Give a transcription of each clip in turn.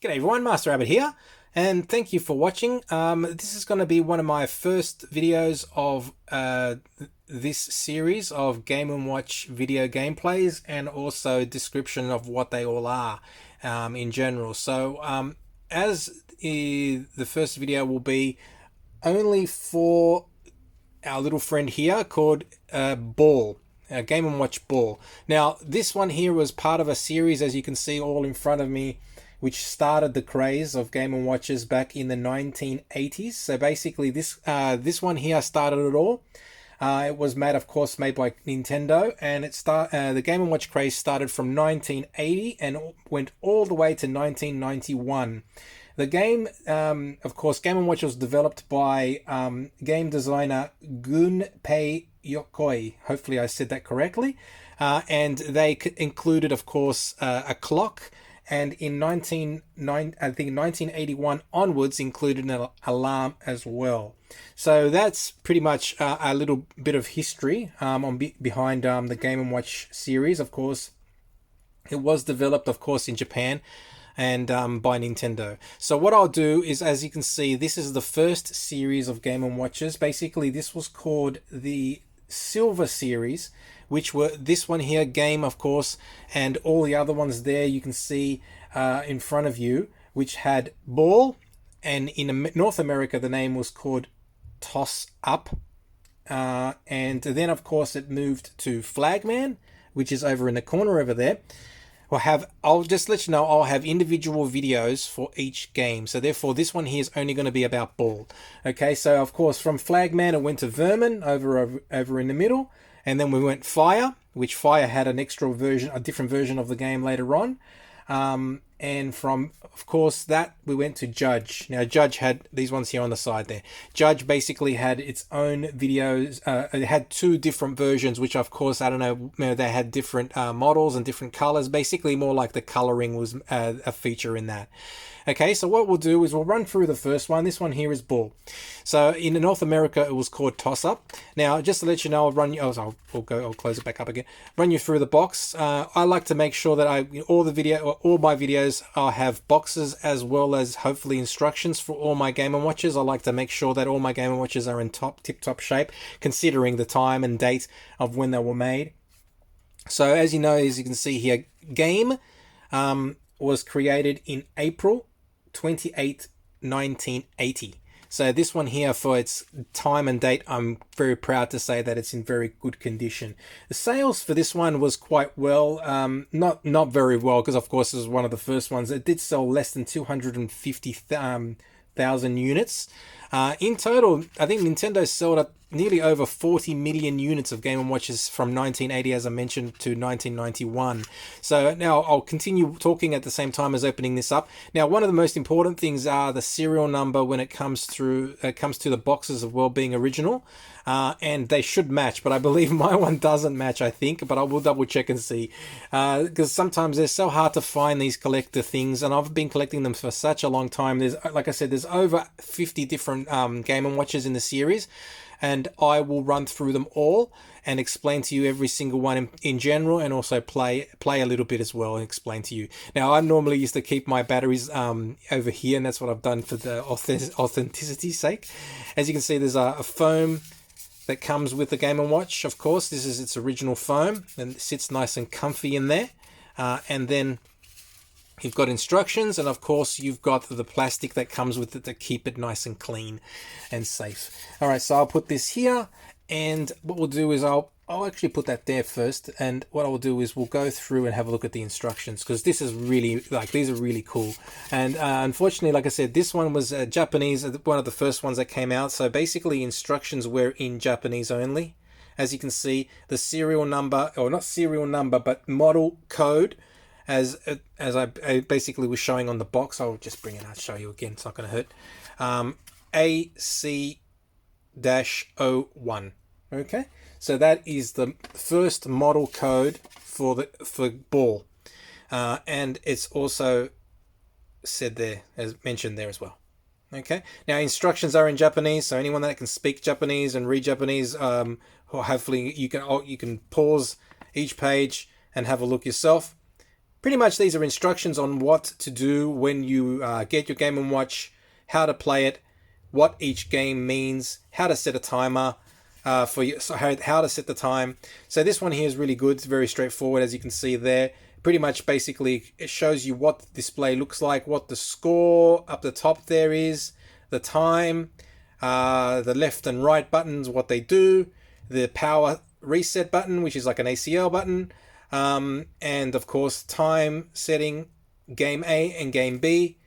G'day everyone, Master Rabbit here, and thank you for watching. This is going to be one of my first videos of this series of Game & Watch video gameplays, and also description of what they all are in general. So as the first video will be only for our little friend here called Ball. Game & Watch Ball. Now this one here was part of a series, as you can see all in front of me, which started the craze of Game & Watches back in the 1980s. So basically this one here started it all. It was made by Nintendo, and the Game & Watch craze started from 1980 and went all the way to 1991. The game, of course, Game & Watch was developed by game designer Gunpei Yokoi. Hopefully I said that correctly. And they included, of course, a clock, and in 1981 onwards included an alarm as well. So that's pretty much a little bit of history behind the Game & Watch series. Of course, it was developed, of course, in Japan and by Nintendo. So what I'll do is, as you can see, this is the first series of Game & Watches. Basically, this was called the Silver Series, which were this one here, Game, of course, and all the other ones there you can see in front of you, which had Ball, and in North America the name was called Toss Up, and then of course it moved to Flagman, which is over in the corner over there. I'll just let you know, I'll have individual videos for each game. So therefore this one here is only going to be about Ball. Okay, so of course from Flagman it went to Vermin over in the middle, and then we went Fire, which Fire had a different version of the game later on. And from, of course, that we went to Judge. Now Judge had these ones here on the side there. Judge basically had its own videos. It had two different versions, which of course, I don't know, they had different models and different colors. Basically more like the coloring was a feature in that. Okay, so what we'll do is we'll run through the first one. This one here is Ball. So in North America, it was called Toss Up. Now, just to let you know, I'll close it back up again. Run you through the box. I like to make sure that all my videos have boxes as well as hopefully instructions for all my Game & Watches. I like to make sure that all my Game & Watches are in tip-top shape, considering the time and date of when they were made. So as you know, as you can see here, Game was created in April 28, 1980. So this one here, for its time and date, I'm very proud to say that it's in very good condition. The sales for this one was quite well, not very well, because of course it was one of the first ones. It did sell less than 250,000 units. In total, I think Nintendo sold nearly over 40 million units of Game & Watches from 1980, as I mentioned, to 1991. So now I'll continue talking at the same time as opening this up. Now, one of the most important things are the serial number when it comes to the boxes of well being original, and they should match. But I believe my one doesn't match, I think, but I will double check and see, because sometimes they're so hard to find, these collector things, and I've been collecting them for such a long time. There's, like I said, there's over 50 different Game & Watches in the series, and I will run through them all and explain to you every single one in general, and also play a little bit as well and explain to you. Now, I normally used to keep my batteries over here, and that's what I've done for the authenticity's sake. As you can see, there's a foam that comes with the Game & Watch. Of course, this is its original foam, and it sits nice and comfy in there. And then you've got instructions, and of course you've got the plastic that comes with it to keep it nice and clean and safe. All right, so I'll put this here, and what we'll do is I'll actually put that there first, and what I'll do is we'll go through and have a look at the instructions, because this is really, these are really cool. And unfortunately, like I said, this one was Japanese, one of the first ones that came out, so basically instructions were in Japanese only. As you can see, the serial number, or not serial number, but model code, as I basically was showing on the box. I'll just bring it out, show you again, it's not going to hurt. AC-01. Okay, so that is the first model code for Ball, and it's also said there, as mentioned there as well. Okay, now instructions are in Japanese, so anyone that can speak Japanese and read Japanese, hopefully you can pause each page and have a look yourself. pretty much these are instructions on what to do when you get your Game & Watch, how to play it, what each game means, how to set a timer, so how to set the time. So this one here is really good. It's very straightforward, as you can see there. Pretty much basically it shows you what the display looks like, what the score up the top there is, the time, the left and right buttons, what they do, the power reset button, which is like an ACL button, and of course time setting, game A and game B.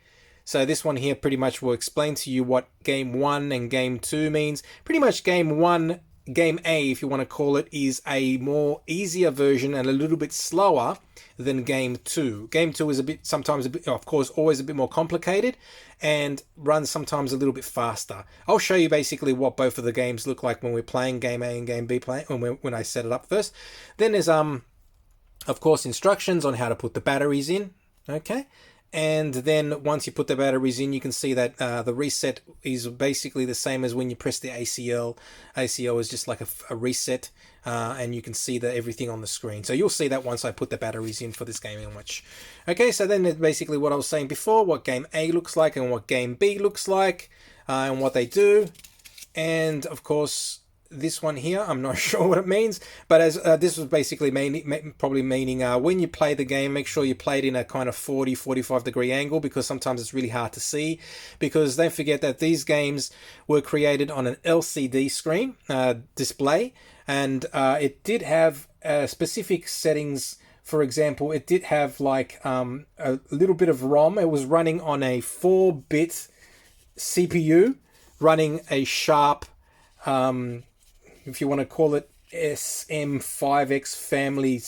So this one here pretty much will explain to you what game 1 and game 2 means. Pretty much game 1, game A, if you want to call it, is a more easier version and a little bit slower than game 2. Game 2 is sometimes of course, always a bit more complicated and runs sometimes a little bit faster. I'll show you basically what both of the games look like when we're playing game A and game B when I set it up first. Then there's of course instructions on how to put the batteries in. Okay. And then once you put the batteries in, you can see that the reset is basically the same as when you press the ACL. ACL is just like a reset, and you can see everything on the screen. So you'll see that once I put the batteries in for this Game & Watch. Okay, so then basically what I was saying before, what game A looks like and what game B looks like, and what they do. And of course, this one here, I'm not sure what it means, but as this was basically probably meaning when you play the game, make sure you play it in a kind of 45 degree angle, because sometimes it's really hard to see, because don't forget that these games were created on an LCD screen display, and it did have specific settings. For example, it did have like a little bit of ROM. It was running on a 4-bit CPU running a Sharp if you want to call it SM5X family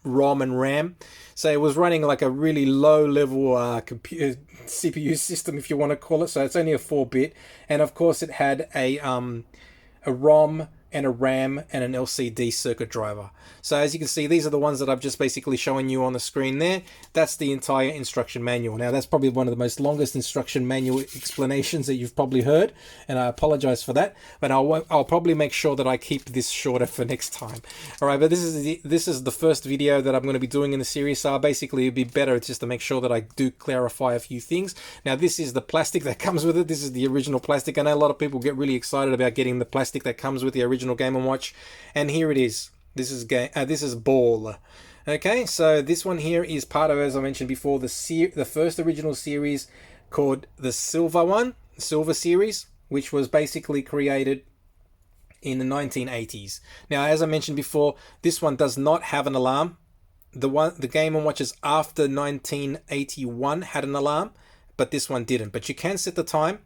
ROM and RAM. So it was running like a really low level computer CPU system, if you want to call it. So it's only a 4-bit, and of course it had a ROM and a RAM and an LCD circuit driver. So as you can see, these are the ones that I've just basically showing you on the screen there. That's the entire instruction manual. Now that's probably one of the most longest instruction manual explanations that you've probably heard, and I apologize for that, but I'll probably make sure that I keep this shorter for next time. All right, but this is the first video that I'm going to be doing in the series, so basically it'd be better just to make sure that I do clarify a few things. Now this is the plastic that comes with it. This is the original plastic. I know a lot of people get really excited about getting the plastic that comes with the original Game & Watch, and here it is. This is Ball. Okay, so this one here is part of, as I mentioned before, the first original series called the Silver Series, which was basically created in the 1980s. Now, as I mentioned before, this one does not have an alarm. The Game & Watches after 1981 had an alarm, but this one didn't. But you can set the time,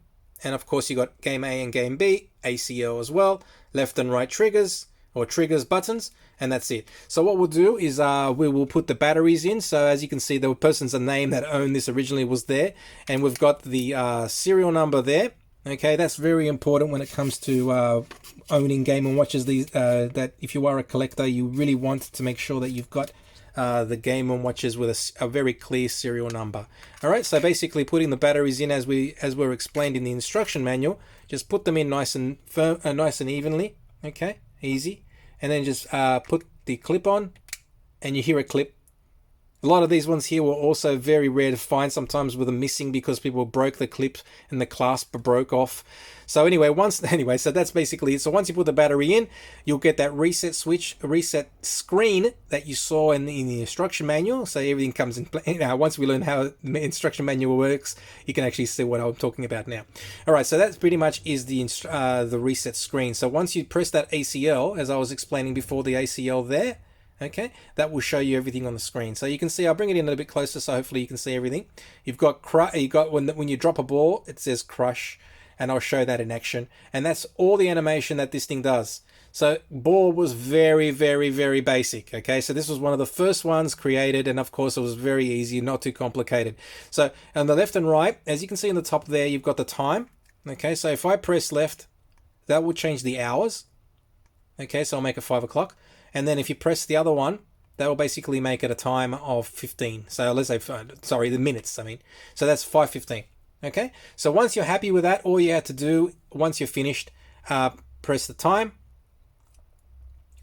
and of course you got Game A and Game B, ACL as well, left and right triggers, or triggers buttons, and that's it. So what we'll do is we will put the batteries in. So as you can see, the person's name that owned this originally was there, and we've got the serial number there. Okay, that's very important when it comes to owning Game & Watches. That if you are a collector, you really want to make sure that you've got the Game & Watches with a very clear serial number. All right, so basically putting the batteries in as were explained in the instruction manual. Just put them in nice and firm, nice and evenly. Okay, easy, and then just put the clip on, and you hear a clip. A lot of these ones here were also very rare to find, sometimes with them missing because people broke the clip and the clasp broke off. So so that's basically it. So once you put the battery in, you'll get that reset screen that you saw in the instruction manual. So everything comes in play. Now, once we learn how the instruction manual works, you can actually see what I'm talking about now. All right, so that pretty much is the reset screen. So once you press that ACL, as I was explaining before, the ACL there, okay, that will show you everything on the screen. So you can see, I'll bring it in a little bit closer so hopefully you can see everything. You've got when you drop a ball, it says crush, and I'll show that in action. And that's all the animation that this thing does. So ball was very, very, very basic. Okay, so this was one of the first ones created, and of course it was very easy, not too complicated. So on the left and right, as you can see on the top there, you've got the time. Okay, so if I press left, that will change the hours. Okay, so I'll make it 5 o'clock. And then if you press the other one, that will basically make it a time of 15. So let's say, sorry, the minutes, I mean. So that's 5:15. Okay, so once you're happy with that, all you have to do, once you're finished, press the time,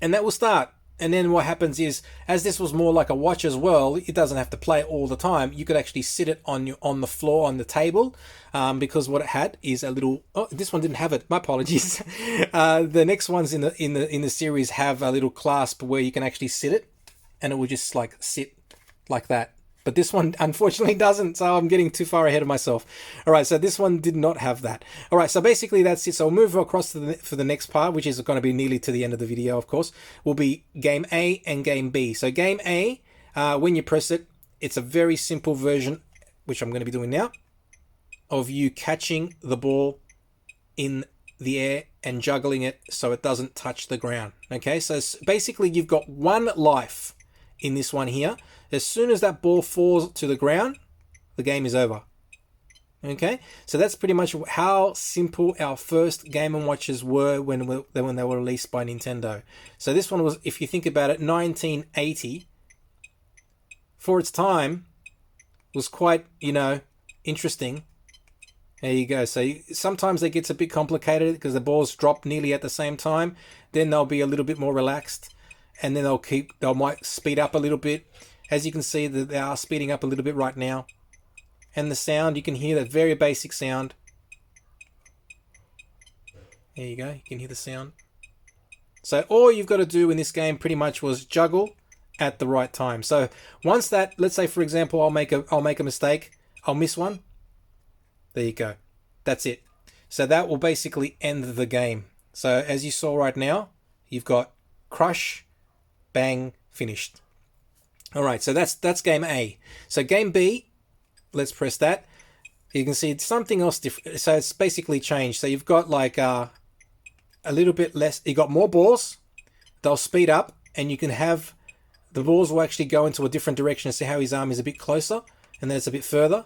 and that will start. And then what happens is, as this was more like a watch as well, it doesn't have to play all the time. You could actually sit it on the floor on the table, because what it had is a little. Oh, this one didn't have it. My apologies. The next ones in the series have a little clasp where you can actually sit it, and it will just like sit like that. But this one unfortunately doesn't, so I'm getting too far ahead of myself. All right, so this one did not have that. All right, so basically that's it. So we'll move across for the next part, which is going to be nearly to the end of the video, of course, will be Game A and Game B. So Game A, when you press it, it's a very simple version, which I'm going to be doing now, of you catching the ball in the air and juggling it so it doesn't touch the ground. Okay, so basically you've got one life in this one here. As soon as that ball falls to the ground, the game is over. Okay, so that's pretty much how simple our first Game & Watches were when they were released by Nintendo. So this one was, if you think about it, 1980. For its time, was quite, interesting. There you go. So sometimes it gets a bit complicated because the balls drop nearly at the same time. Then they'll be a little bit more relaxed, and then they might speed up a little bit. As you can see, that they are speeding up a little bit right now. And the sound, you can hear that very basic sound. There you go, you can hear the sound. So all you've got to do in this game pretty much was juggle at the right time. So once that, let's say for example, I'll make a mistake, I'll miss one. There you go. That's it. So that will basically end the game. So as you saw right now, you've got crush, bang, finished. All right, so that's Game A. So Game B, let's press that. You can see it's something else different. So it's basically changed. So you've got like a little bit less. You got more balls. They'll speed up, and you can have the balls will actually go into a different direction. See how his arm is a bit closer, and then it's a bit further.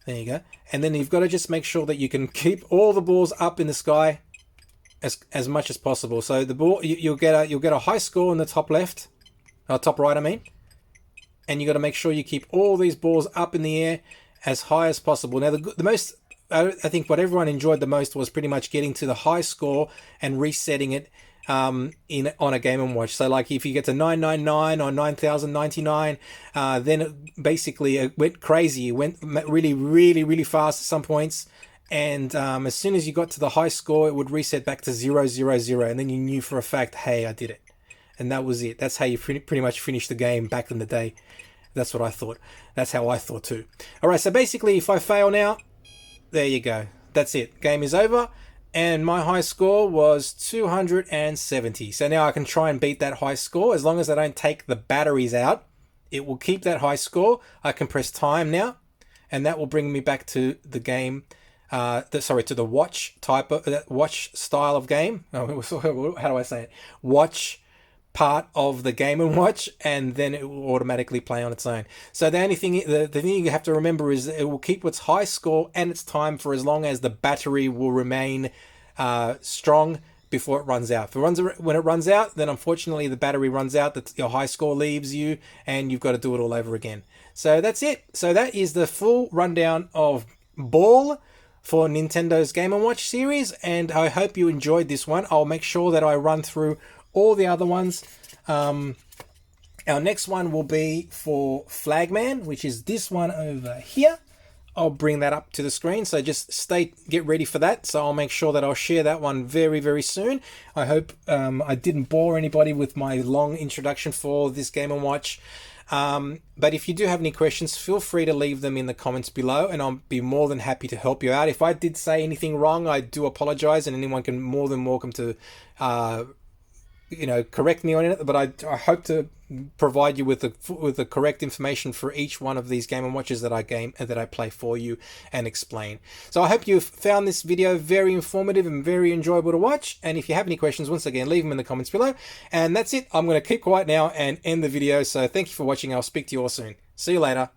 There you go. And then you've got to just make sure that you can keep all the balls up in the sky as much as possible. So the ball you'll get a high score in the top left, top right, I mean. And you got to make sure you keep all these balls up in the air as high as possible. Now, the most, I think what everyone enjoyed the most was pretty much getting to the high score and resetting it on a Game & Watch. So like if you get to 999 or 9099, then it went crazy. It went really, really, really fast at some points. And as soon as you got to the high score, it would reset back to 000. And then you knew for a fact, hey, I did it. And that was it. That's how you pretty much finished the game back in the day. That's what I thought. That's how I thought too. All right, so basically if I fail now, there you go. That's it. Game is over. And my high score was 270. So now I can try and beat that high score. As long as I don't take the batteries out, it will keep that high score. I can press time now, and that will bring me back to the game. To the watch type of watch style of game. How do I say it? Watch part of the Game & Watch, and then it will automatically play on its own. So the only thing, the thing you have to remember is it will keep its high score and its time for as long as the battery will remain strong before it runs out. When it runs out, then unfortunately the battery runs out, your high score leaves you, and you've got to do it all over again. So that's it. So that is the full rundown of Ball for Nintendo's Game & Watch series, and I hope you enjoyed this one. I'll make sure that I run through all the other ones. Our next one will be for Flagman, which is this one over here. I'll bring that up to the screen, so just get ready for that. So I'll make sure that I'll share that one very, very soon. I hope I didn't bore anybody with my long introduction for this Game & Watch. But if you do have any questions, feel free to leave them in the comments below, and I'll be more than happy to help you out. If I did say anything wrong, I do apologize, and anyone can more than welcome to correct me on it, but I hope to provide you with the correct information for each one of these Game & Watches that I play for you and explain. So I hope you've found this video very informative and very enjoyable to watch, and if you have any questions, once again, leave them in the comments below. And that's it. I'm going to keep quiet now and end the video, so thank you for watching. I'll speak to you all soon. See you later.